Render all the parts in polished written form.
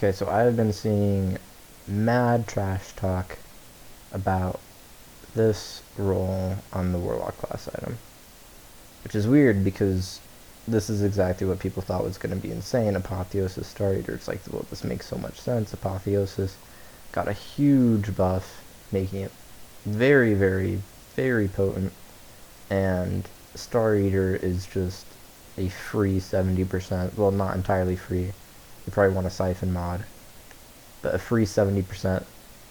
Okay, so I have been seeing mad trash talk about this roll on the Warlock class item, which is weird because this is exactly what people thought was going to be insane. Apotheosis Star Eater. It's like, well, this makes so much sense. Apotheosis got a huge buff, making it very, very, very potent, and Star Eater is just a free 70%, well, not entirely free. You probably want a Siphon mod, but a free 70%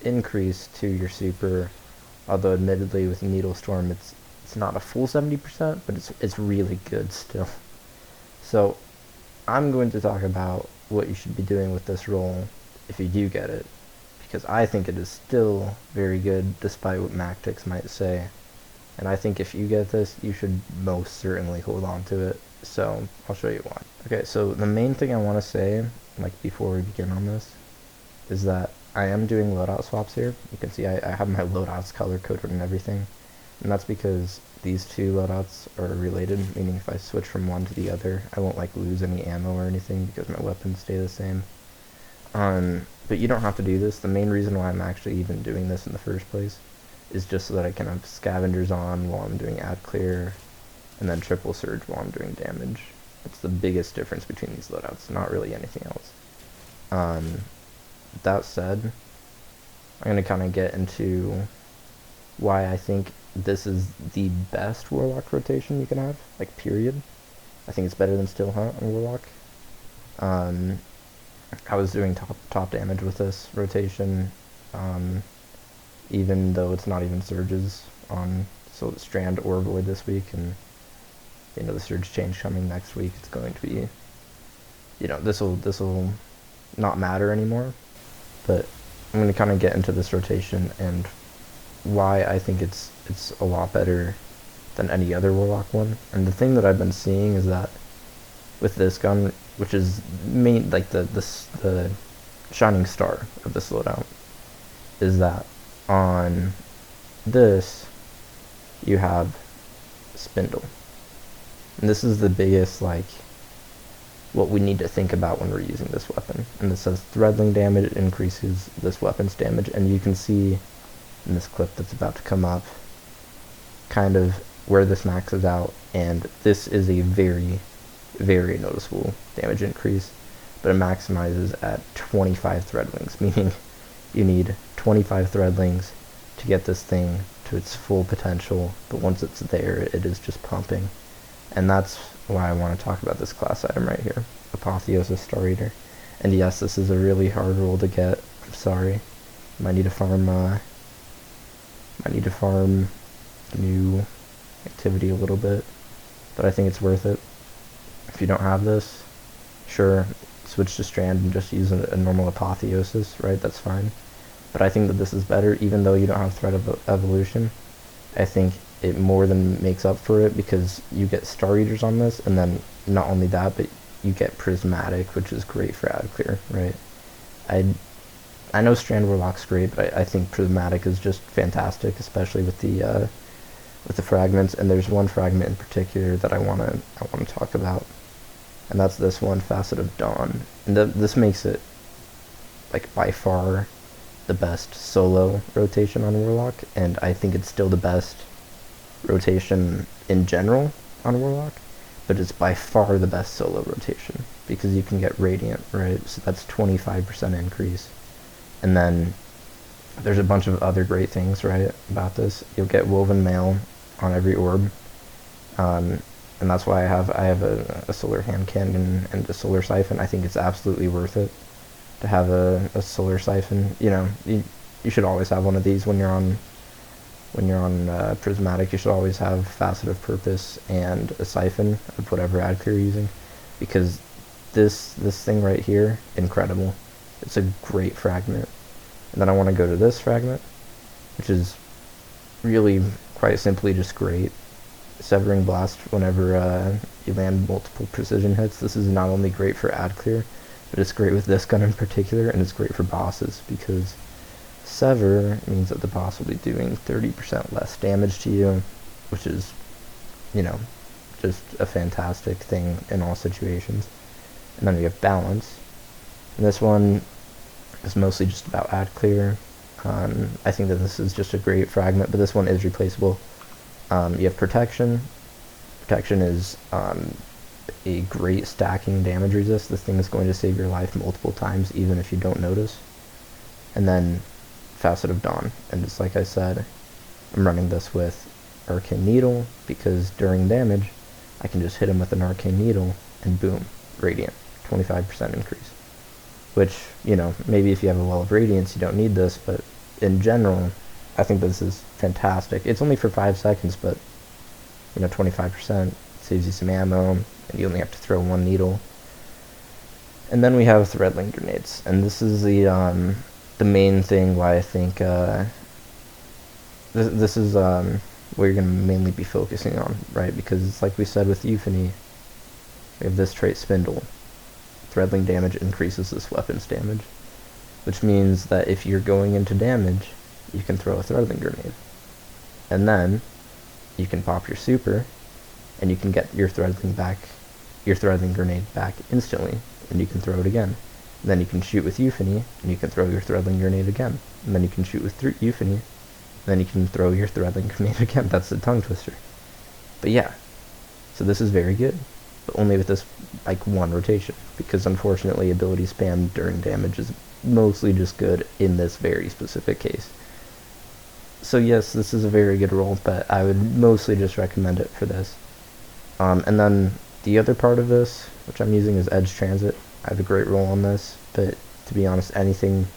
increase to your super, although admittedly with Needle Storm it's not a full 70%, but it's really good still. So I'm going to talk about what you should be doing with this roll if you do get it, because I think it is still very good despite what Mactics might say. And I think if you get this, you should most certainly hold on to it. So I'll show you why. Okay, so the main thing I want to say, like before we begin on this, is that I am doing loadout swaps here. You can see I have my loadouts color coded and everything. And that's because these two loadouts are related, meaning if I switch from one to the other, I won't like lose any ammo or anything because my weapons stay the same. But you don't have to do this. The main reason why I'm actually even doing this in the first place is just so that I can have scavengers on while I'm doing ad clear, and then triple surge while I'm doing damage. That's the biggest difference between these loadouts, not really anything else. That said, I'm going to kind of get into why I think this is the best Warlock rotation you can have, like period. I think it's better than Still Hunt on Warlock. I was doing top damage with this rotation, even though it's not even surges on Strand or Void this week, and you know the surge change coming next week. It's going to be, you know, this will not matter anymore. But I'm going to kind of get into this rotation and why I think it's a lot better than any other Warlock one. And the thing that I've been seeing is that with this gun, which is the shining star of this loadout, is that on this you have Spindle. And this is the biggest, like, what we need to think about when we're using this weapon. And it says threadling damage increases this weapon's damage, and you can see in this clip that's about to come up kind of where this maxes out, and this is a very, very noticeable damage increase, but it maximizes at 25 threadlings, meaning you need 25 threadlings to get this thing to its full potential, but once it's there, it is just pumping. And that's why I want to talk about this class item right here, Apotheosis Star Eater. And yes, this is a really hard roll to get. I'm sorry. Might need to farm new activity a little bit, but I think it's worth it. If you don't have this, sure, switch to Strand and just use a normal Apotheosis, right? That's fine. But I think that this is better, even though you don't have Threat of Evolution. I think it more than makes up for it because you get Star Eaters on this, and then not only that, but you get Prismatic, which is great for ad clear, right? I know Strand Warlock's great, but I think Prismatic is just fantastic, especially with the fragments. And there's one fragment in particular that I wanna talk about, and that's this one, Facet of Dawn. And this makes it like by far the best solo rotation on Warlock, and I think it's still the best rotation in general on Warlock, but it's by far the best solo rotation because you can get Radiant, right? So that's 25% increase. And then there's a bunch of other great things, right, about this. You'll get Woven Mail on every orb, and that's why I have a Solar Hand Cannon and a Solar Siphon. I think it's absolutely worth it to have a Solar Siphon. You know, you should always have one of these when you're on Prismatic. You should always have Facet of Purpose and a Siphon of whatever ad clear you're using, because this thing right here, incredible. It's a great fragment. And then I want to go to this fragment, which is really quite simply just great. Severing Blast whenever you land multiple precision hits. This is not only great for ad clear, but it's great with this gun in particular, and it's great for bosses because Sever means that the boss will be doing 30% less damage to you, which is, you know, just a fantastic thing in all situations. And then we have Balance. And this one is mostly just about ad clear. I think that this is just a great fragment, but this one is replaceable. You have protection. Protection is a great stacking damage resist. This thing is going to save your life multiple times, even if you don't notice. And then Facet of Dawn, and just like I said, I'm running this with Arcane Needle, because during damage, I can just hit him with an Arcane Needle, and boom, Radiant, 25% increase. Which, you know, maybe if you have a Wall of Radiance, you don't need this, but in general, I think this is fantastic. It's only for 5 seconds, but, you know, 25% saves you some ammo, and you only have to throw one needle. And then we have Threadling Grenades, and this is the main thing why I think this is what you're going to mainly be focusing on, right? Because it's like we said with Euphony, we have this trait Spindle. Threadling damage increases this weapon's damage, which means that if you're going into damage, you can throw a Threadling Grenade. And then you can pop your super, and you can get your Threadling Grenade back instantly, and you can throw it again. And then you can shoot with Euphony, and you can throw your Threadling Grenade again. And then you can shoot with Euphony, and then you can throw your Threadling Grenade again. That's the tongue twister. But yeah, so this is very good, but only with this, like, one rotation, because unfortunately ability spam during damage is mostly just good in this very specific case. So yes, this is a very good roll, but I would mostly just recommend it for this. And then the other part of this, which I'm using, is Edge Transit. I have a great roll on this, but to be honest, anything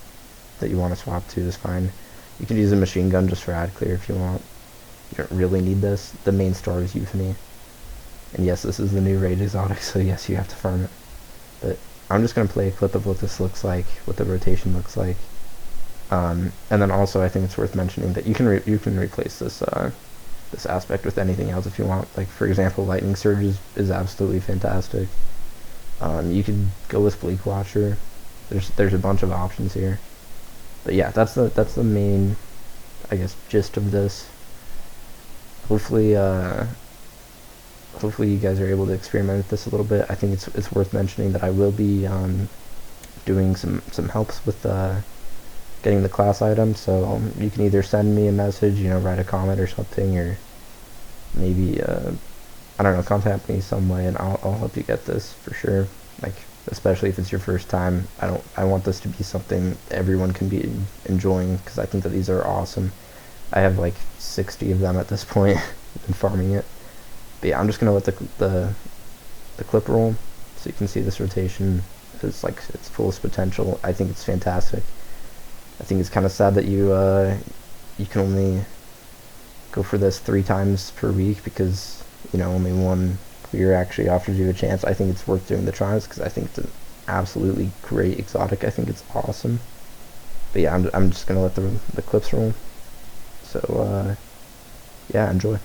that you want to swap to is fine. You can use a machine gun just for ad clear if you want. You don't really need this. The main star is Euphony. And yes, this is the new raid exotic, so yes, you have to farm it. But I'm just going to play a clip of what this looks like, what the rotation looks like. And then also I think it's worth mentioning that you can replace this this aspect with anything else if you want. Like, for example, Lightning Surge is absolutely fantastic. You could go with Bleak Watcher. There's a bunch of options here. But yeah, that's the main, I guess, gist of this. Hopefully you guys are able to experiment with this a little bit. I think it's worth mentioning that I will be doing some helps with getting the class item, so you can either send me a message, you know, write a comment or something, or maybe I don't know, contact me some way, and I'll help you get this for sure. Like, especially if it's your first time, I want this to be something everyone can be enjoying, because I think that these are awesome. I have like 60 of them at this point and farming it. But yeah, I'm just gonna let the clip roll so you can see this rotation. It's like its fullest potential. I think it's fantastic. I think it's kind of sad that you can only go for this 3 times per week, because, you know, only one clear actually offers you a chance. I think it's worth doing the tries, because I think it's an absolutely great exotic. I think it's awesome. But yeah, I'm just gonna let the clips roll. So yeah, enjoy.